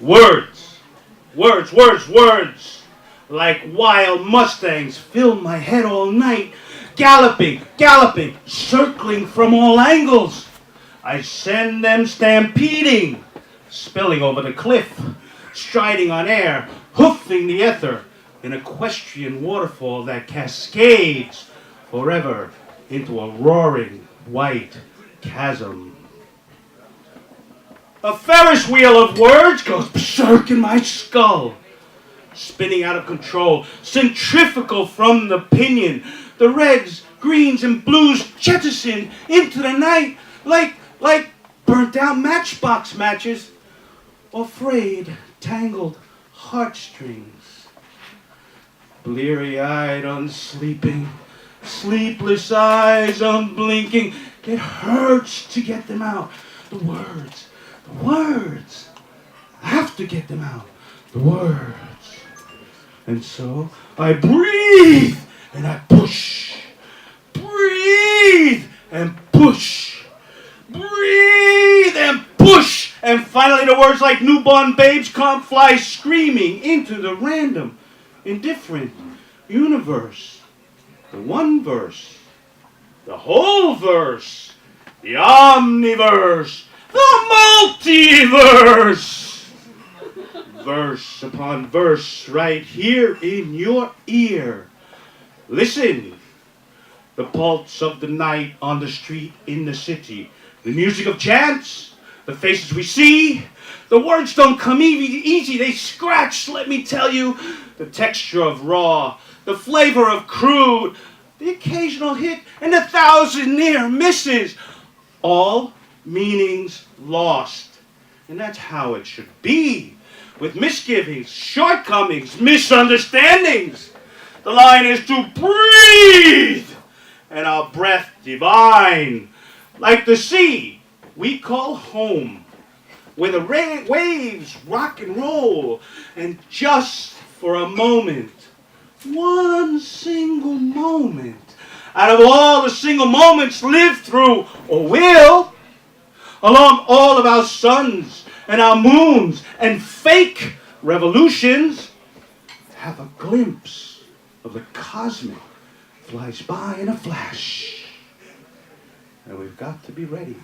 Words, words, words, words, like wild mustangs fill my head all night, galloping, galloping, circling from all angles. I send them stampeding, spilling over the cliff, striding on air, hoofing the ether, an equestrian waterfall that cascades forever into a roaring white chasm. A Ferris wheel of words goes berserk in my skull, spinning out of control, centrifugal from the pinion. The reds, greens, and blues jettison into the night like burnt out matchbox matches or frayed, tangled heartstrings. Bleary-eyed, unsleeping, sleepless eyes unblinking. It hurts to get them out. The words. I have to get them out. The words. And so I breathe and I push. Breathe and push. Breathe and push. And finally the words like newborn babes come fly screaming into the random, indifferent universe. The one verse. The whole verse. The omniverse. The multiverse! Verse upon verse right here in your ear. Listen. The pulse of the night on the street in the city. The music of chants. The faces we see. The words don't come easy. They scratch, let me tell you. The texture of raw. The flavor of crude. The occasional hit and 1,000 near misses. All meanings lost. And that's how it should be. With misgivings, shortcomings, misunderstandings. The line is to breathe. And our breath divine. Like the sea we call home. Where the waves rock and roll. And just for a moment, one single moment, out of all the single moments lived through or will, along all of our suns and our moons and fake revolutions, have a glimpse of the cosmic flies by in a flash. And we've got to be ready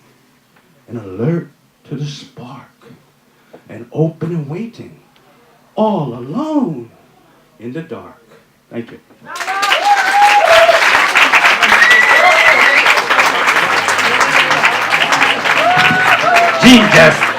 and alert to the spark and open and waiting, all alone in the dark. Thank you. Jesus